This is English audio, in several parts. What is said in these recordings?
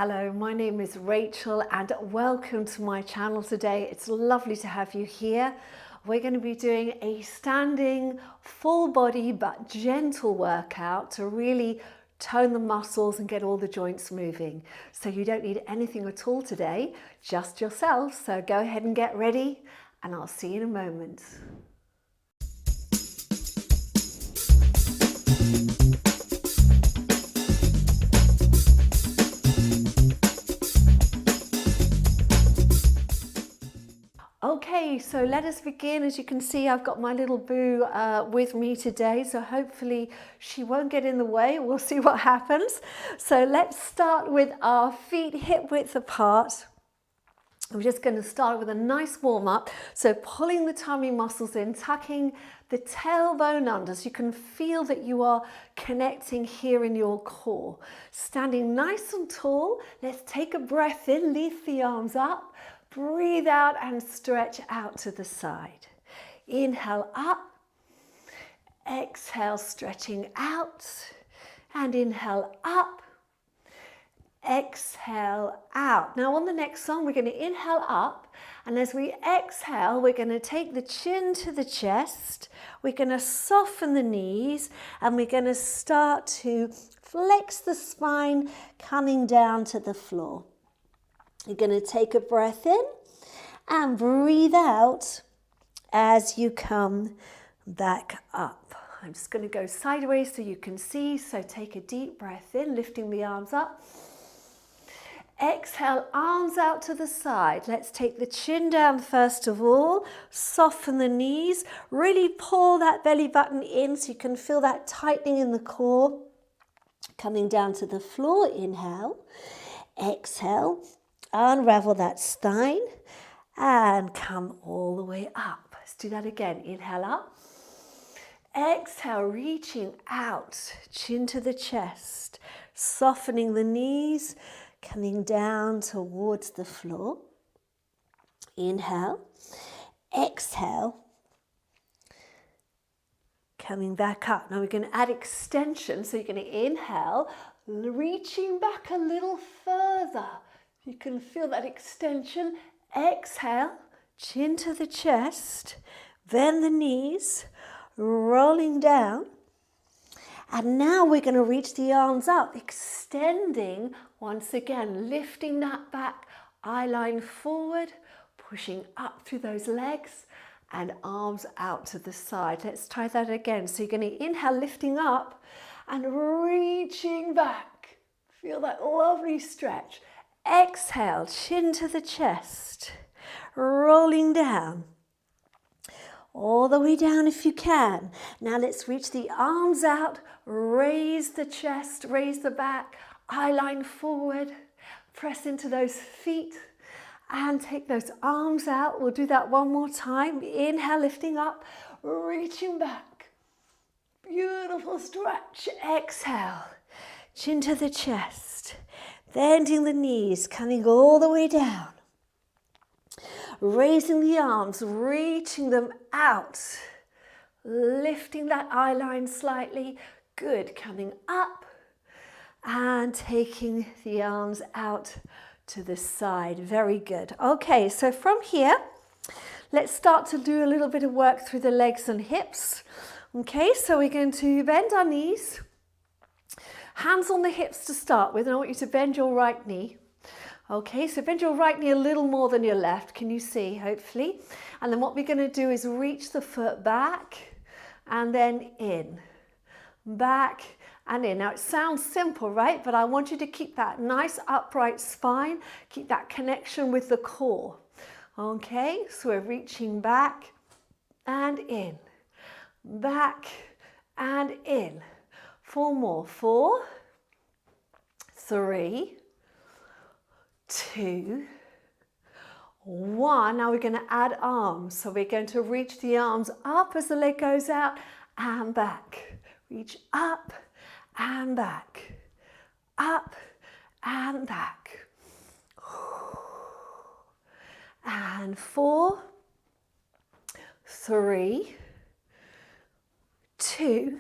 Hello, my name is Rachel and welcome to my channel today. It's lovely to have you here. We're going to be doing a standing full body but gentle workout to really tone the muscles and get all the joints moving. So you don't need anything at all today, just yourself. So go ahead and get ready and I'll see you in a moment. Okay, so let us begin. As you can see, I've got my little boo with me today, so hopefully she won't get in the way. We'll see what happens. So let's start with our feet hip width apart. I'm just going to start with a nice warm up. So pulling the tummy muscles in, tucking the tailbone under so you can feel that you are connecting here in your core. Standing nice and tall, let's take a breath in, lift the arms up. Breathe out and stretch out to the side. Inhale up, exhale stretching out, and inhale up, exhale out. Now on the next song we're going to inhale up, and as we exhale we're going to take the chin to the chest, we're going to soften the knees, and we're going to start to flex the spine coming down to the floor. You're going to take a breath in and breathe out as you come back up. I'm just going to go sideways so you can see. So take a deep breath in, lifting the arms up. Exhale, arms out to the side. Let's take the chin down first of all. Soften the knees. Really pull that belly button in so you can feel that tightening in the core. Coming down to the floor. Inhale. Exhale. Unravel that spine and come all the way up. Let's do that again. Inhale up. Exhale, reaching out, chin to the chest, softening the knees, coming down towards the floor. Inhale. Exhale. Coming back up. Now we're going to add extension. So you're going to inhale, reaching back a little further. You can feel that extension. Exhale, chin to the chest, bend the knees, rolling down. And now we're going to reach the arms up, extending once again, lifting that back, eye line forward, pushing up through those legs and arms out to the side. Let's try that again. So you're going to inhale, lifting up and reaching back. Feel that lovely stretch. Exhale, chin to the chest, rolling down, all the way down if you can. Now let's reach the arms out, raise the chest, raise the back, eye line forward, press into those feet and take those arms out. We'll do that one more time. Inhale, lifting up, reaching back. Beautiful stretch. Exhale, chin to the chest. Bending the knees, coming all the way down. Raising the arms, reaching them out. Lifting that eye line slightly. Good. Coming up and taking the arms out to the side. Very good. Okay, so from here, let's start to do a little bit of work through the legs and hips. Okay, so we're going to bend our knees. Hands on the hips to start with, and I want you to bend your right knee. Okay, so bend your right knee a little more than your left. Can you see, hopefully? And then what we're going to do is reach the foot back and then in. Back and in. Now it sounds simple, right? But I want you to keep that nice upright spine. Keep that connection with the core. Okay, so we're reaching back and in. Back and in. 4 more. 4, 3, 2, 1. Now we're going to add arms. So we're going to reach the arms up as the leg goes out and back. Reach up and back. Up and back. And 4, 3, 2,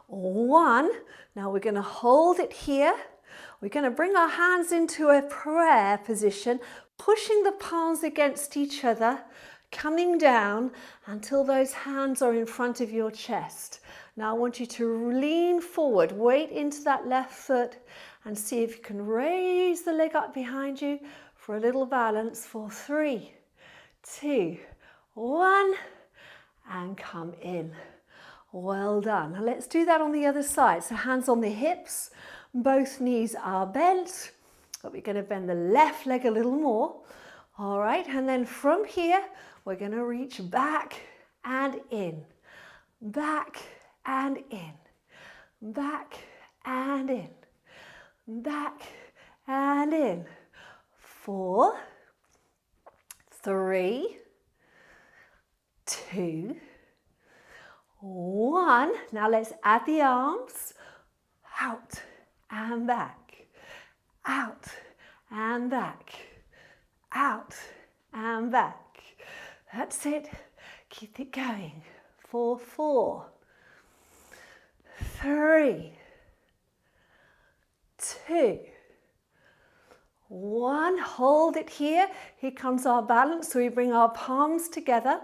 1. Now we're going to hold it here. We're going to bring our hands into a prayer position, pushing the palms against each other, coming down until those hands are in front of your chest. Now I want you to lean forward, weight into that left foot, and see if you can raise the leg up behind you for a little balance for 3, 2, 1, and come in. Well done. Now let's do that on the other side. So hands on the hips, both knees are bent, but we're going to bend the left leg a little more. All right, and then from here, we're going to reach back and in, back and in, back and in, back and in. 4, 3, 2, 1. Now let's add the arms. Out and back, out and back, out and back. That's it. Keep it going. 4, 4, 3, 2, 1. Hold it here. Here comes our balance. So we bring our palms together.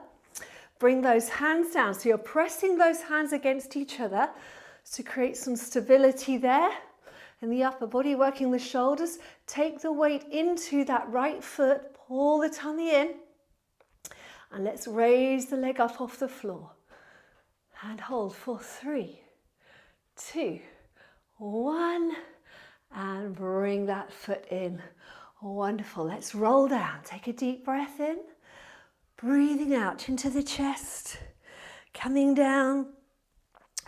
Bring those hands down. So you're pressing those hands against each other to create some stability there in the upper body, working the shoulders. Take the weight into that right foot. Pull the tummy in. And let's raise the leg up off the floor. And hold for 3, 2, 1. And bring that foot in. Wonderful. Let's roll down. Take a deep breath in. Breathing out into the chest. Coming down.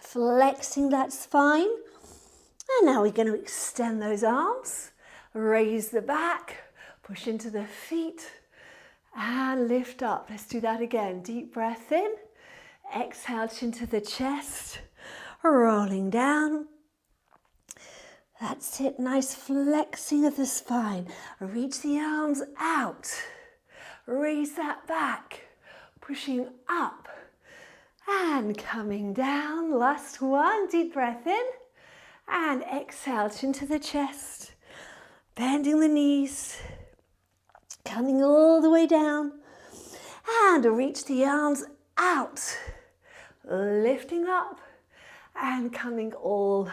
Flexing that spine. And now we're going to extend those arms. Raise the back. Push into the feet. And lift up. Let's do that again. Deep breath in. Exhale into the chest. Rolling down. That's it. Nice flexing of the spine. Reach the arms out. Raise that back. Pushing up. And coming down. Last one. Deep breath in. And exhale into the chest. Bending the knees. Coming all the way down. And reach the arms out. Lifting up. And coming all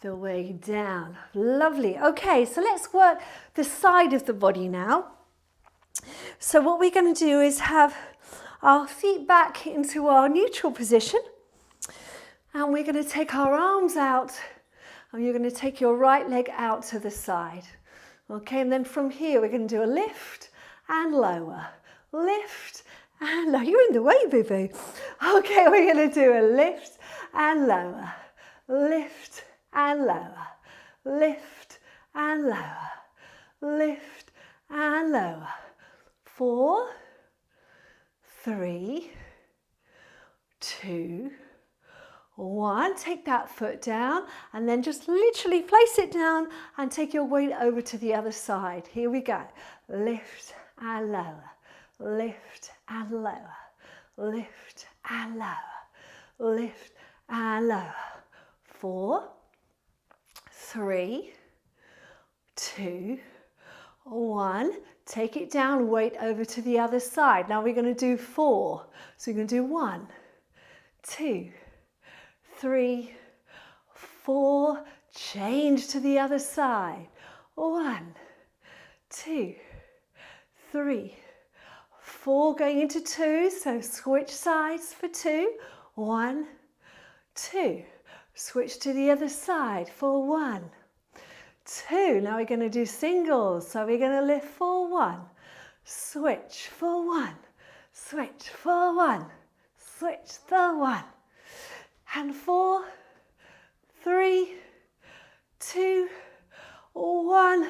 the way down. Lovely. Okay, so let's work the side of the body now. So what we're going to do is have our feet back into our neutral position. And we're going to take our arms out. And you're going to take your right leg out to the side. Okay, and then from here we're going to do a lift and lower. Lift and lower. You're in the way, boo-boo. Okay, we're going to do a lift and lower. Lift and lower. Lift and lower. Lift and lower. 4, 3, 2, 1. Take that foot down and then just literally place it down and take your weight over to the other side. Here we go. Lift and lower. Lift and lower. Lift and lower. Lift and lower. 4, 3, 2, 1. Take it down, weight over to the other side. Now we're going to do 4. So you're going to do 1, 2, 3, 4. Change to the other side. 1, 2, 3, 4. Going into 2. So switch sides for 2. 1, 2. Switch to the other side for 1, 2. Now we're going to do singles. So we're going to lift for 1. Switch for 1. Switch for 1. Switch for 1. And 4, 3, 2, 1.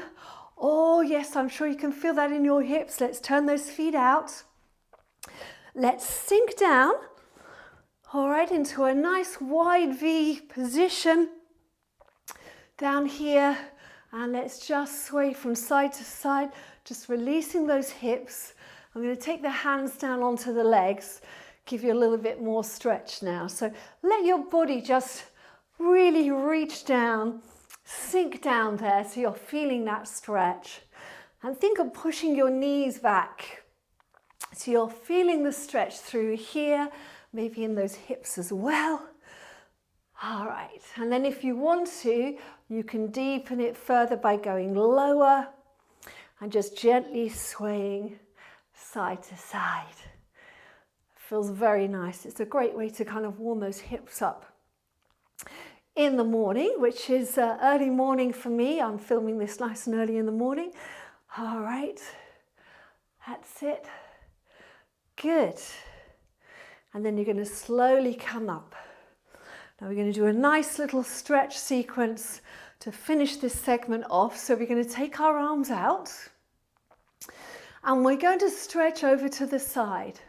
Oh yes, I'm sure you can feel that in your hips. Let's turn those feet out. Let's sink down. All right, into a nice wide V position down here. And let's just sway from side to side, just releasing those hips. I'm going to take the hands down onto the legs, give you a little bit more stretch now. So let your body just really reach down, Sink down there so you're feeling that stretch. And think of pushing your knees back. So you're feeling the stretch through here, maybe in those hips as well. All right, and then if you want to, you can deepen it further by going lower and just gently swaying side to side. Feels very nice. It's a great way to kind of warm those hips up in the morning, which is early morning for me. I'm filming this nice and early in the morning. All right, that's it. Good. And then you're going to slowly come up. Now we're going to do a nice little stretch sequence to finish this segment off. So we're going to take our arms out and we're going to stretch over to the side,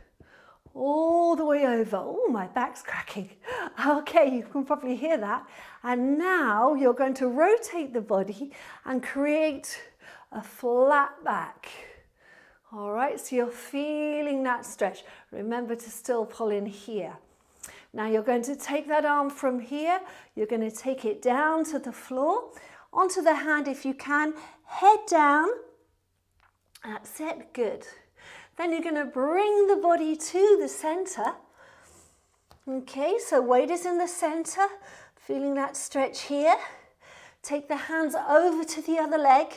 all the way over. Oh, my back's cracking. Okay, you can probably hear that. And now you're going to rotate the body and create a flat back. All right, so you're feeling that stretch. Remember to still pull in here. Now you're going to take that arm from here, you're going to take it down to the floor, onto the hand if you can, head down, that's it, good. Then you're going to bring the body to the center. Okay, so weight is in the center, feeling that stretch here. Take the hands over to the other leg.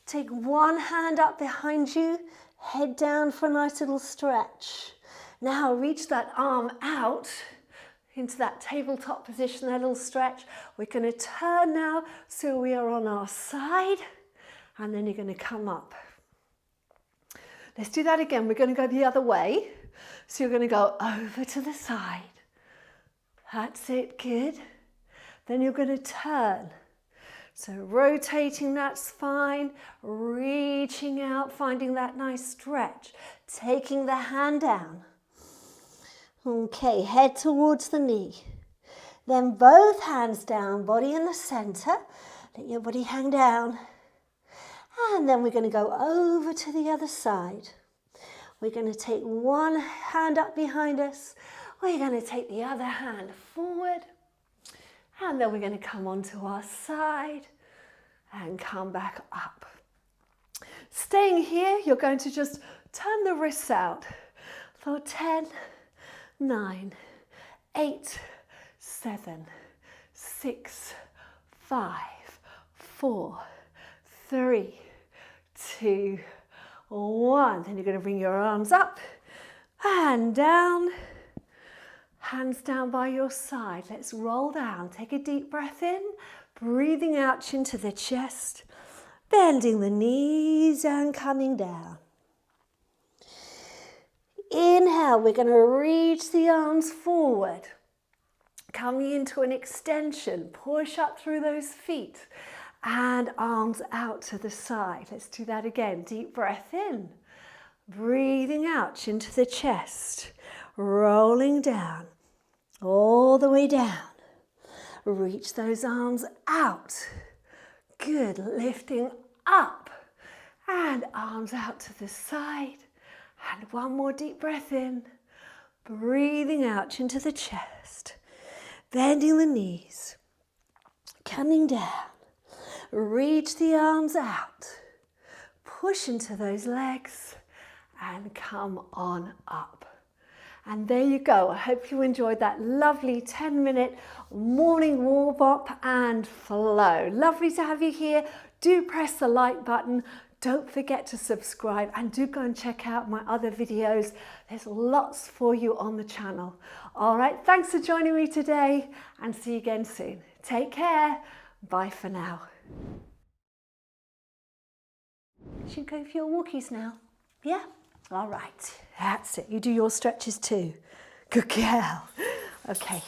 Take one hand up behind you, head down for a nice little stretch. Now reach that arm out into that tabletop position, that little stretch. We're going to turn now so we are on our side and then you're going to come up. Let's do that again. We're going to go the other way. So you're going to go over to the side. That's it, good. Then you're going to turn. So rotating, that's fine. Reaching out, finding that nice stretch. Taking the hand down. Okay, head towards the knee. Then both hands down, body in the center. Let your body hang down. And then we're going to go over to the other side. We're going to take one hand up behind us. We're going to take the other hand forward. And then we're going to come onto our side and come back up. Staying here, you're going to just turn the wrists out for 10, 9, 8, 7, 6, 5, 4, 3, 2, 1. Then you're going to bring your arms up and down. Hands down by your side. Let's roll down. Take a deep breath in, breathing out into the chest, bending the knees and coming down. Inhale, we're going to reach the arms forward, coming into an extension. Push up through those feet and arms out to the side. Let's do that again. Deep breath in, breathing out into the chest, rolling down, all the way down. Reach those arms out. Good, lifting up and arms out to the side. And one more deep breath in, breathing out into the chest, bending the knees, coming down. Reach the arms out, push into those legs and come on up. And there you go. I hope you enjoyed that lovely 10-minute morning warm up and flow. Lovely to have you here. Do press the like button. Don't forget to subscribe and do go and check out my other videos. There's lots for you on the channel. All right, thanks for joining me today and see you again soon. Take care. Bye for now. You should go for your walkies now. Yeah? All right, that's it. You do your stretches too. Good girl. Okay.